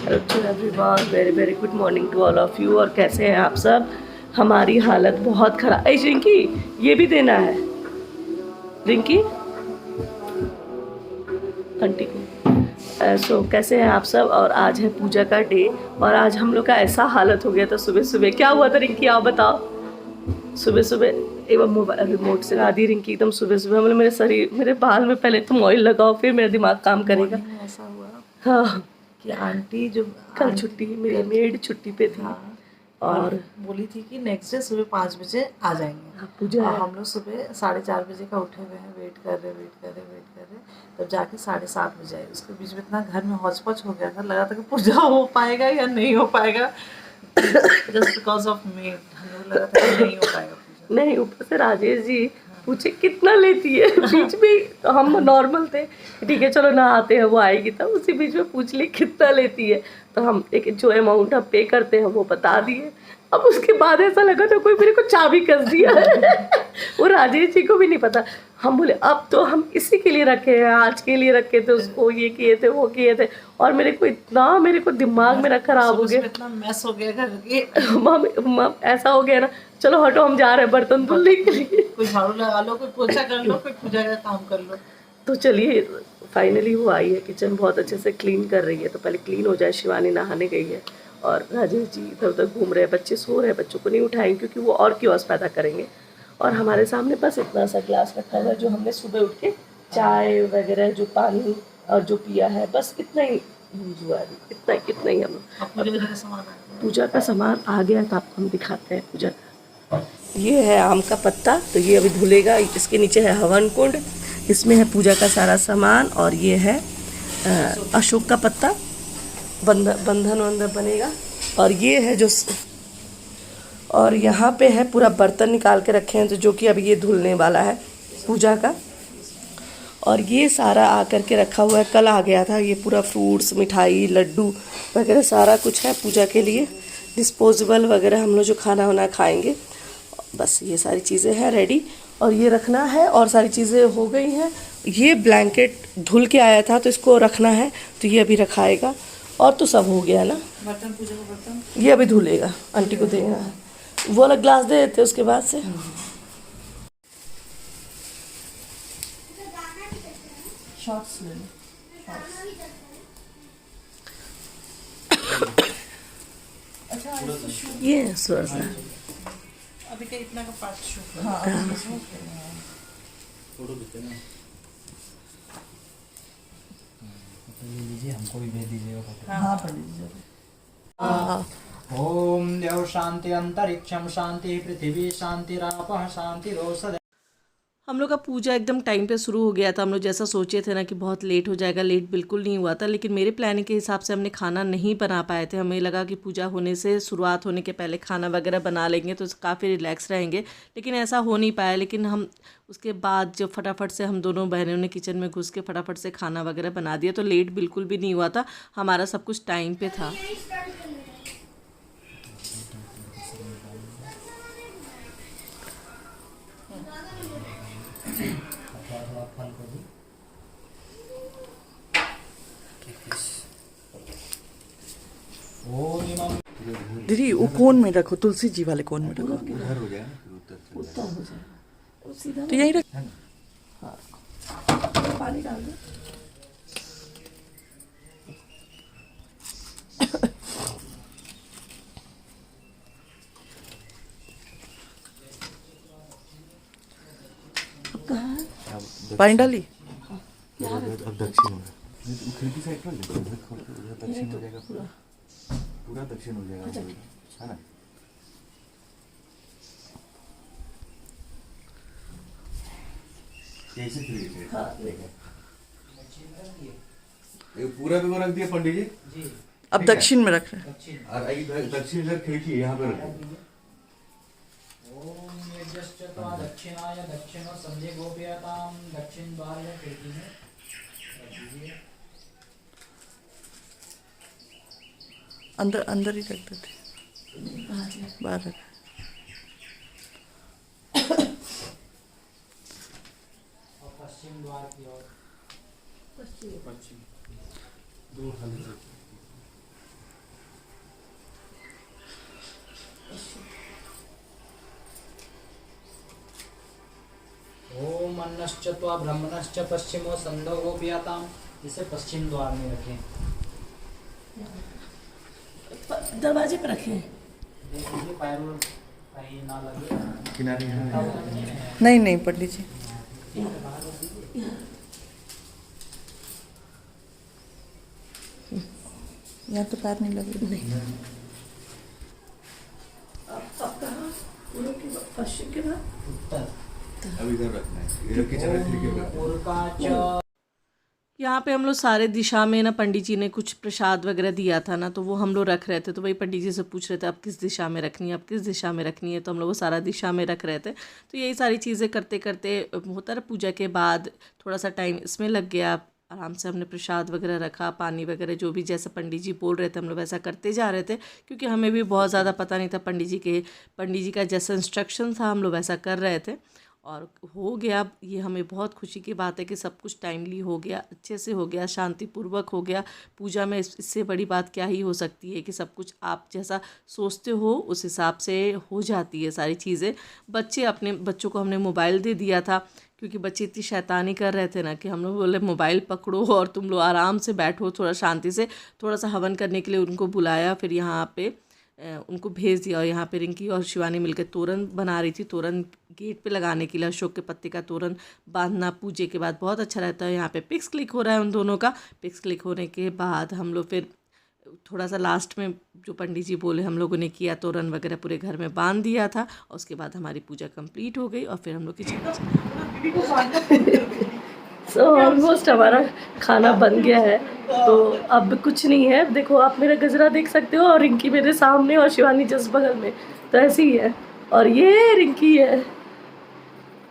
Hello to everyone, very very good morning to all of you. और कैसे हैं आप सब? हमारी हालत बहुत ख़राब। ऐ रिंकी, ये भी देना है रिंकी आंटी को। सो कैसे हैं आप सब? और आज है पूजा का डे और आज हम लोग का ऐसा हालत हो गया था। सुबह सुबह क्या हुआ था रिंकी, आप बताओ। सुबह सुबह एक बार मोबाइल रिमोट से आधी रिंकी एकदम सुबह सुबह मतलब मेरे शरीर, मेरे बाल में पहले तुम ऑयल लगाओ फिर मेरा दिमाग काम करेगा। मॉर्निंग में ऐसा हुआ हाँ, कि आंटी जो कल छुट्टी, मेरी मेड छुट्टी पे थी। हाँ, और बोली थी कि नेक्स्ट डे सुबह 5 बजे आ जाएंगे। पूजा और है। हम लोग सुबह 4:30 बजे का उठे हुए हैं, वेट कर रहे तब जाके 7:30 बजे आई। उसके बीच में इतना घर में हौच पौच हो गया था, लगा था कि पूजा हो पाएगा या नहीं हो पाएगा। जस्ट बिकॉज ऑफ मेड हम लोग लगा था कि नहीं हो पाएगा पूजा। नहीं, ऊपर से राजेश जी पूछे कितना लेती है। बीच में हम नॉर्मल थे, ठीक है चलो ना आते हैं वो आएगी, तब उसी बीच में पूछ ली कितना लेती है। तो हम एक जो अमाउंट हम पे करते हैं वो बता दिए। अब उसके बाद ऐसा लगा था कोई मेरे को चाबी कस दिया है। वो राजेश जी को भी नहीं पता। हम बोले अब तो हम इसी के लिए रखे हैं, आज के लिए रखे थे उसको, ये किए थे वो किए थे। और मेरे को दिमाग मेरा खराब हो गया। इतना मैस हो गया घर के। मम ऐसा हो गया ना, चलो हटो हम जा रहे हैं बर्तन धुलने के लिए। कोई झाड़ू लगा लो, कोई पोछा कर लो, कोई पूजा का काम कर लो। तो चलिए फाइनली वो आई है, किचन बहुत अच्छे से क्लीन कर रही है। तो पहले क्लीन हो जाए। शिवानी नहाने गई है और राजेश जी इधर उधर घूम रहे हैं। बच्चे सो रहे हैं, बच्चों को नहीं उठाएंगे क्योंकि वो और क्योस पैदा करेंगे। और हमारे सामने बस इतना सा ग्लास रखा हुआ है जो हमने सुबह उठ के चाय वगैरह जो पानी और जो पिया है, बस इतना ही यूज हुआ है। इतना ही हम पूजा का सामान आ गया तो आपको हम दिखाते हैं पूजा का। ये है आम का पत्ता, तो ये अभी धुलेगा। इसके नीचे है हवन कुंड, इसमें है पूजा का सारा सामान। और ये है अशोक का पत्ता, बंधन वंधन बनेगा। और ये है और यहाँ पे है पूरा बर्तन निकाल के रखे हैं, तो जो कि अभी ये धुलने वाला है पूजा का। और ये सारा आकर के रखा हुआ है, कल आ गया था। ये पूरा फ्रूट्स, मिठाई, लड्डू वगैरह सारा कुछ है पूजा के लिए। डिस्पोजेबल वगैरह हम लोग जो खाना वाना खाएंगे, बस ये सारी चीज़ें हैं रेडी। और ये रखना है और सारी चीज़ें हो गई हैं। ये ब्लैंकेट धुल के आया था तो इसको रखना है, तो ये अभी रखाएगा। और तो सब हो गया ना, बर्तन पूजा का बर्तन ये अभी धुलेगा, आंटी को देगा। वो वाला ग्लास दे देते उसके बाद से। शॉर्ट्स ले लो। अच्छा ये स्वर सा अभी का इतना का पार्ट शूट। हाँ। फोटो खींचते ना, लीजिए, हमको भी भेज दीजिएगा। हाँ पढ़ लीजिए। ओम देव शांति अंतरिक्षम शांति पृथ्वी शांतिरापः शांतिरोषधय। हम लोग का पूजा एकदम टाइम पे शुरू हो गया था। हम लोग जैसा सोचे थे ना कि बहुत लेट हो जाएगा, लेट बिल्कुल नहीं हुआ था। लेकिन मेरे प्लानिंग के हिसाब से हमने खाना नहीं बना पाए थे। हमें लगा कि पूजा होने से शुरुआत होने के पहले खाना वगैरह बना लेंगे तो काफ़ी रिलैक्स रहेंगे, लेकिन ऐसा हो नहीं पाया। लेकिन हम उसके बाद जब फटाफट से हम दोनों बहनों ने किचन में घुस के फटाफट से खाना वगैरह बना दिया, तो लेट बिल्कुल भी नहीं हुआ था। हमारा सब कुछ टाइम पे था। दीदी वो कोन में रखो, तुलसी जी वाले कोन में रखो। उधर हो जाए ना, फिर उत्तर हो जाए सीधा तो यहीं रख। हाँ, पानी डाल दो। पानी डाली। अब दक्षिण होगा, खिड़की साइड पर उधर दक्षिण हो जाएगा, पूरा दक्षिण हो जाएगा, है ना। ऐसे खिड़की साइड। हाँ देखो, ये पूरा भी वो रख दिया पंडित जी। अब दक्षिण में रख रहे हैं। और इधर दक्षिण इधर खिड़की यहाँ पे रखो। दक्षिणाय दक्षिण संजय गोप्यताम दक्षिण द्वार या खिड़की में रख दीजिए। अंदर अंदर ही रख देते, बाहर रख। और पश्चिम द्वार की ओर पश्चिम दो ब्रह्मणश्च त्वा ब्रह्मणश्च पश्चिमो संदो गोपीयताम, जिसे पश्चिम द्वार में रखें। दरवाजे पर रखें। देख लीजिए पैरों कहीं ना लगे। किनारे हैं। नहीं नहीं पंडित जी, यहाँ तो पैर नहीं लगे। अब कहाँ पूर्व की पश्चिम के बाद उत्तर अब इधर रखना है, इधर किचन रख लीजिए। उरका यहाँ पे हम लोग सारे दिशा में ना पंडित जी ने कुछ प्रसाद वगैरह दिया था ना, तो वो हम लोग रख रहे थे। तो वही पंडित जी से पूछ रहे थे अब किस दिशा में रखनी है, अब किस दिशा में रखनी है। तो हम लोग वो सारा दिशा में रख रहे थे। तो यही सारी चीज़ें करते करते होता रहा। पूजा के बाद थोड़ा सा टाइम इसमें लग गया। आराम से हमने प्रसाद वगैरह रखा, पानी वगैरह जो भी जैसा पंडित जी बोल रहे थे हम लोग वैसा करते जा रहे थे, क्योंकि हमें भी बहुत ज़्यादा पता नहीं था। पंडित जी का जैसा इंस्ट्रक्शन था हम लोग वैसा कर रहे थे और हो गया। ये हमें बहुत खुशी की बात है कि सब कुछ टाइमली हो गया, अच्छे से हो गया, शांतिपूर्वक हो गया। पूजा में इससे बड़ी बात क्या ही हो सकती है कि सब कुछ आप जैसा सोचते हो उस हिसाब से हो जाती है सारी चीज़ें। अपने बच्चों को हमने मोबाइल दे दिया था, क्योंकि बच्चे इतनी शैतानी कर रहे थे ना कि हम लोग बोले मोबाइल पकड़ो और तुम लोग आराम से बैठो, थोड़ा शांति से। थोड़ा सा हवन करने के लिए उनको बुलाया, फिर यहाँ पे उनको भेज दिया। और यहाँ पे रिंकी और शिवानी मिलकर तोरण बना रही थी। तोरण गेट पे लगाने के लिए अशोक के पत्ते का तोरण बांधना पूजे के बाद बहुत अच्छा रहता है। यहाँ पे पिक्स क्लिक हो रहा है उन दोनों का। पिक्स क्लिक होने के बाद हम लोग फिर थोड़ा सा लास्ट में जो पंडित जी बोले हम लोगों ने किया, तोरण वगैरह पूरे घर में बांध दिया था। और उसके बाद हमारी पूजा कंप्लीट हो गई और फिर हम लोग किचन सो ऑलमोस्ट हमारा खाना बन गया है। तो अब कुछ नहीं है। देखो आप मेरा गजरा देख सकते हो और रिंकी मेरे सामने और शिवानी जस्ट बगल में, तो ऐसे ही है। और ये रिंकी है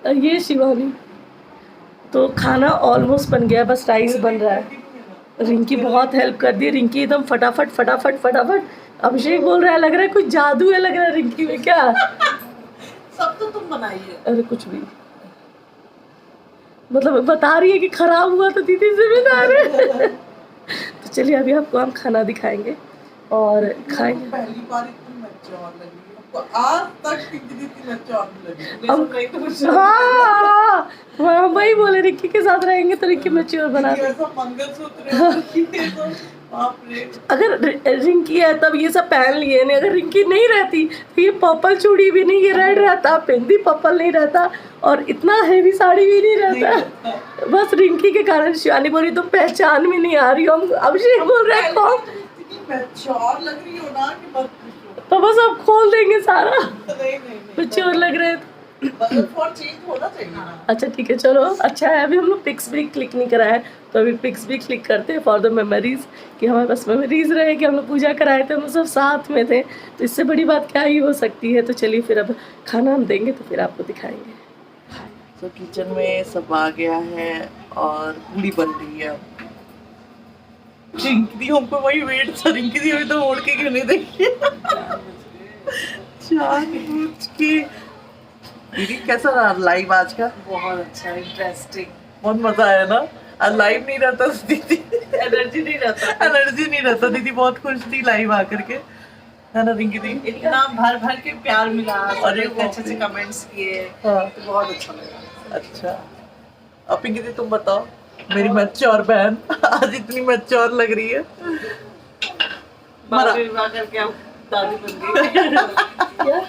और ये शिवानी। तो खाना ऑलमोस्ट बन गया, बस राइस बन रहा है। रिंकी बहुत हेल्प कर दी। रिंकी एकदम फटाफट फटाफट फटाफट। अभिषेक बोल रहा है लग रहा है कुछ जादू है लग रहा है रिंकी में। क्या सब तो तुम बनाइए। अरे कुछ भी, मतलब बता रही है कि खराब हुआ तो दीदी जिम्मेदार है। तो चलिए अभी आपको हम खाना दिखाएंगे और खाएंगे। पहली बार इतनी मैच्योर लगी आपको, आज तक इतनी मैच्योर लगी। अब नहीं तो कुछ हाँ वही बोले रिक्की के साथ रहेंगे तो रिक्की मैच्योर बना दे। ऐसा मंगलसूत्र बाप रे। अगर रिंकी है तब ये सब पहन लिए नहीं, अगर रिंकी नहीं रहती तो ये पर्पल चूड़ी भी नहीं, ये रेड रहता, बिंदी पर्पल नहीं रहता और इतना हेवी साड़ी भी नहीं रहता। बस रिंकी के कारण। शिवानी बोली तुम पहचान में नहीं आ रही हो। हम अभिषेक बोल रहे हैं मैच्योर लग रही हो ना कि मत पूछो। तो बस अब खोल देंगे सारा। नहीं मैच्योर लग रहे हैं। फॉर चेंज होना चाहिए ना। अच्छा ठीक है चलो अच्छा है। अभी हम लोग पिक्स भी क्लिक नहीं कराए, तो अभी पिक्स भी क्लिक करते हैं फॉर द मेमोरीज, कि हमारे पास मेमोरीज रहे कि हम लोग पूजा कराए थे, हम सब साथ में थे। तो इससे बड़ी बात क्या ही हो सकती है। तो चलिए फिर अब खाना हम देंगे तो फिर आपको दिखाएंगे। तो किचन में सब आ गया है और पूरी बन रही है। रिंकी हमको वही वेट था, रिंकी दी अभी तो ओढ़ के क्यों नहीं देखी। जानबूझ के। दीदी कैसा रहा लाइव आज का? बहुत अच्छा, इंटरेस्टिंग, बहुत मजा आया ना। आज लाइव नहीं रहता तो दीदी एनर्जी नहीं रहता। दीदी बहुत खुश थी लाइव आकर के, है ना रिंकी दी? इतना भर भर के प्यार मिला और अच्छे अच्छे कमेंट्स किए। हाँ। तो बहुत अच्छा लगा। अच्छा अब पिंकी दी तुम बताओ, मेरी मैच्योर बहन आज इतनी मैच्योर लग रही है। बाल विवाह करके आप दादी बन गई।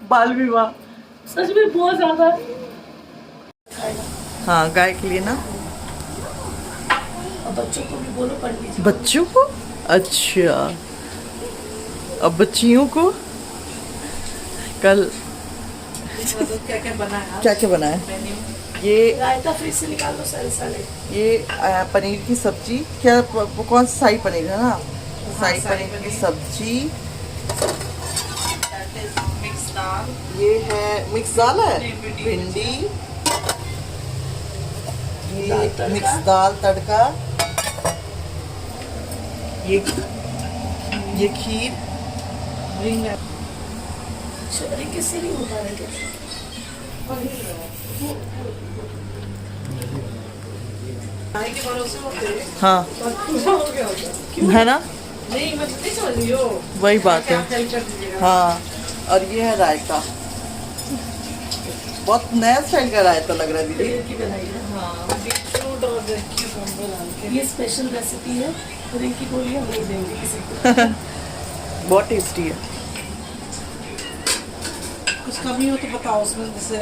बाल विवाह सच में बहुत ज्यादा। हाँ गाय के लिए ना। अब बच्चों को भी बोलो पंडित जी। बच्चों को? अच्छा अब बच्चियों को कल क्या क्या बना है? ये रायता फ्रिज से निकाल दो सारे। ये पनीर की सब्जी। क्या कौन सा शाही पनीर है ना? शाही पनीर की सब्जी। ये है मिक्स दाल है, भिंडी, ये मिक्स दाल तड़का, ये खीर। किससे नहीं उठा रहे थे? हाँ है ना, नहीं मैं नहीं समझ रही हो। वही बात है। हाँ और ये है रायता। बहुत नया स्टाइल का रायता लग रहा है दीदी। रिंकी बनाई है। हाँ, बीटरूट और क्यूकम्बर डाल के। ये स्पेशल रेसिपी है, रिंकी बोली हम नहीं देंगे किसी को। बहुत टेस्टी है। कुछ कमी हो तो बताओ, उसमें जैसे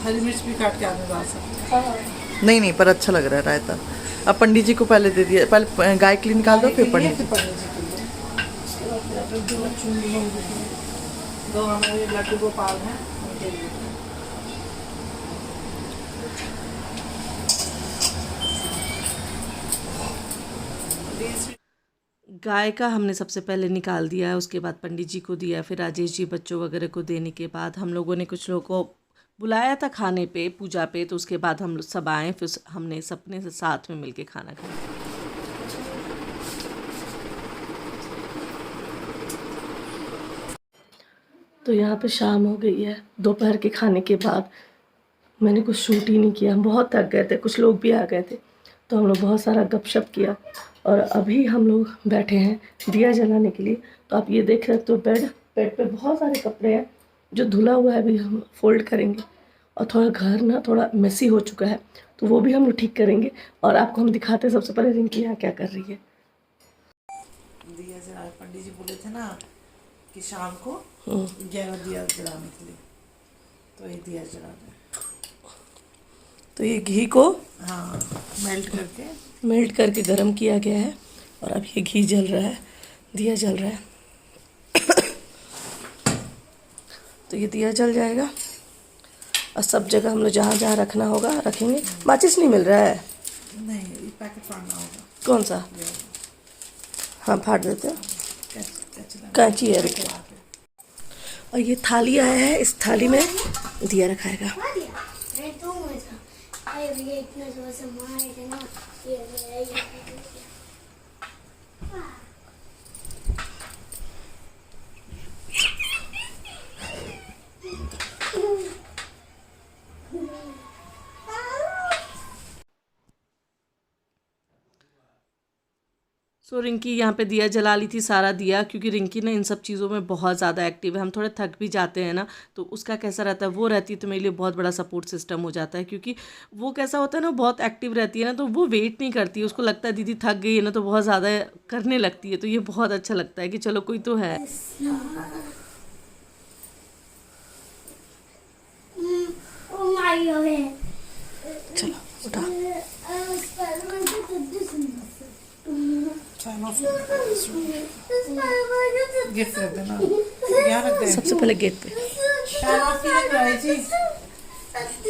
हरी मिर्च भी काट के आने डाल सकते हैं। नहीं पर अच्छा लग रहा है रायता। अब पंडित जी को पहले दे दिया, पहले गाय के लिए निकाल दो फिर पंडित जी। दो हमारे लड्डू गोपाल हैं उनके लिए। गाय का हमने सबसे पहले निकाल दिया है, उसके बाद पंडित जी को दिया, फिर राजेश जी बच्चों वगैरह को देने के बाद हम लोगों ने कुछ लोगों को बुलाया था खाने पे, पूजा पे, तो उसके बाद हम लोग सब आए, फिर हमने सबने से साथ में मिलके खाना खाया। तो यहाँ पे शाम हो गई है, दोपहर के खाने के बाद मैंने कुछ शूट ही नहीं किया, हम बहुत थक गए थे, कुछ लोग भी आ गए थे, तो हम लोग बहुत सारा गपशप किया और अभी हम लोग बैठे हैं दिया जलाने के लिए। तो आप ये देख सकते हो बेड पे बहुत सारे कपड़े हैं जो धुला हुआ है, अभी हम फोल्ड करेंगे और थोड़ा घर ना थोड़ा मेसी हो चुका है तो वो भी हम लोग ठीक करेंगे और आपको हम दिखाते हैं। सबसे पहले रिंकी यहाँ क्या कर रही है। दिया जला, पंडित जी बोले थे ना कि शाम को 11 दिया जलाने के लिए, तो ये दिया जला रहे हैं। तो ये घी को हाँ, मेल्ट करके गर्म किया गया है और अब ये घी जल रहा है, दिया जल रहा है। तो ये दिया जल जाएगा और सब जगह हम लोग जहाँ जहाँ रखना होगा रखेंगे। माचिस नहीं मिल रहा है? नहीं, ये पैकेट फाड़ना होगा। कौन सा? हाँ फाड़ देते हैं, कैंची है। और ये थाली आया है, इस थाली में दिया रखाएगा। सो रिंकी यहाँ पे दिया जला ली थी, सारा दिया, क्योंकि रिंकी ना इन सब चीज़ों में बहुत ज़्यादा एक्टिव है। हम थोड़े थक भी जाते हैं ना, तो उसका कैसा रहता है, वो रहती है तो मेरे लिए बहुत बड़ा सपोर्ट सिस्टम हो जाता है, क्योंकि वो कैसा होता है ना, बहुत एक्टिव रहती है ना, तो वो वेट नहीं करती है। उसको लगता है दीदी थक गई है ना, तो बहुत ज़्यादा करने लगती है। तो ये बहुत अच्छा लगता है कि चलो कोई तो है। चलो उठा। गिफ्ट रख देना, यहाँ रख दे। सबसे पहले गेट पे फैन ऑफ कीजिए,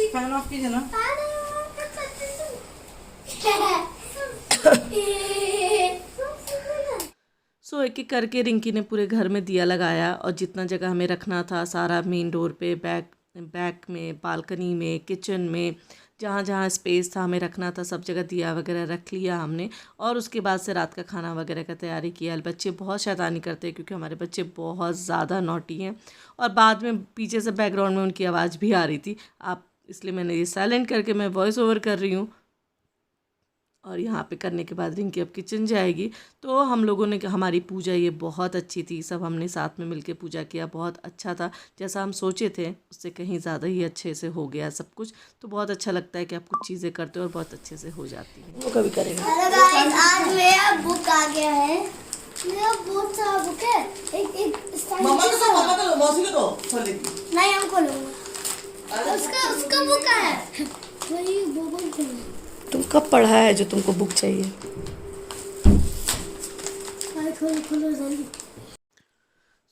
फैन ऑफ कीजिए ना। सो एक एक करके रिंकी ने पूरे घर में दिया लगाया और जितना जगह हमें रखना था सारा, मेन डोर पे, बैक में, बालकनी में, किचन में, जहाँ जहाँ स्पेस था हमें रखना था, सब जगह दिया वगैरह रख लिया हमने। और उसके बाद से रात का खाना वगैरह का तैयारी किया। बच्चे बहुत शैतानी करते हैं क्योंकि हमारे बच्चे बहुत ज़्यादा नॉटी हैं और बाद में पीछे से बैकग्राउंड में उनकी आवाज़ भी आ रही थी, इसलिए मैंने ये साइलेंट करके मैं वॉइस ओवर कर रही हूँ। और यहाँ पे करने के बाद रिंकी अब किचन जाएगी। तो हम लोगों ने, हमारी पूजा ये बहुत अच्छी थी, सब हमने साथ में मिलके पूजा किया, बहुत अच्छा था। जैसा हम सोचे थे उससे कहीं ज़्यादा ही अच्छे से हो गया सब कुछ। तो बहुत अच्छा लगता है कि आप कुछ चीज़ें करते हो और बहुत अच्छे से हो जाती हैं। वो कभी करेगा। आज मेरा बुक आ गया है, मेरा बहुत सारा बुक है। एक मौसी को दो, नहीं हमको लूँगा, उसका बुक है, वही बोबल को। तुम कब पढ़ा है जो तुमको बुक चाहिए? खोलो जल्दी।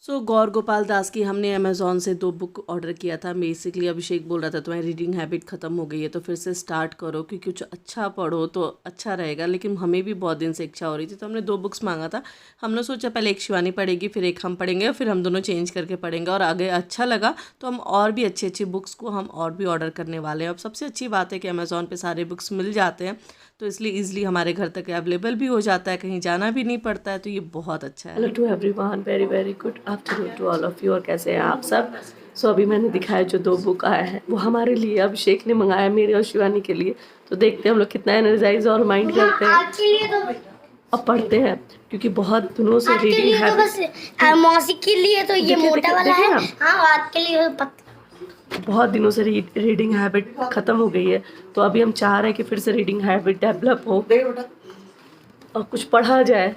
सो गौर गोपाल दास की हमने अमेज़ॉन से 2 बुक ऑर्डर किया था। बेसिकली अभिषेक बोल रहा था तुम्हारी रीडिंग हैबिट ख़त्म हो गई है तो फिर से स्टार्ट करो, क्योंकि कुछ अच्छा पढ़ो तो अच्छा रहेगा। लेकिन हमें भी बहुत दिन से इच्छा हो रही थी, तो हमने 2 बुक्स मांगा था। हमने सोचा पहले एक शिवानी पढ़ेगी, फिर एक हम पढ़ेंगे और फिर हम दोनों चेंज करके पढ़ेंगे। और आगे अच्छा लगा तो हम और भी अच्छी अच्छी बुक्स को हम और भी ऑर्डर करने वाले हैं। अब सबसे अच्छी बात है कि अमेज़ॉन पे सारे बुक्स मिल जाते हैं, तो इसलिए ईजिली हमारे घर तक अवेलेबल भी हो जाता है, कहीं जाना भी नहीं पड़ता है, तो ये बहुत अच्छा है। Hello to everyone, very very good afternoon to all of you. और कैसे हैं आप सब? सो अभी मैंने दिखाया जो 2 बुक आया है वो हमारे लिए अभिषेक ने मंगाया, मेरे और शिवानी के लिए। तो देखते हैं हम लोग कितना एनर्जाइज और माइंड करते हैं आज के लिए तो और पढ़ते हैं, क्योंकि बहुत दिनों से रीडिंग है। बस मौसी के लिए तो ये मोटा वाला है। हाँ, आज के लिए पतला। बहुत दिनों से रीडिंग हैबिट ख़त्म हो गई है, तो अभी हम चाह रहे हैं कि फिर से रीडिंग हैबिट डेवलप हो और कुछ पढ़ा जाए।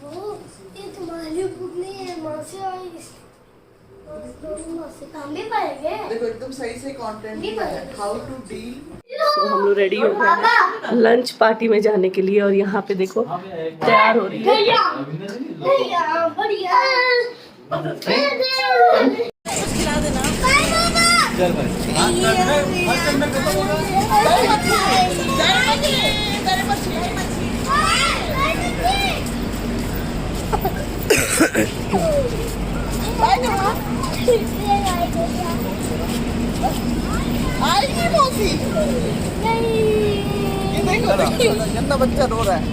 वो ये तुम्हारी बुक नहीं है, माँ से आई। माँ से काम भी पाएंगे। देखो एकदम सही से कंटेंट है, हाउ टू डील। तो हम लोग रेडी हो गए हैं लंच पार्टी में जाने के लिए, और यहाँ पे देखो तैयार हो रही है। भैया बढ़िया। खिला देना। चल भाई आएगी मौसी। नहीं। ये देखो गंदा बच्चा रो रहा है।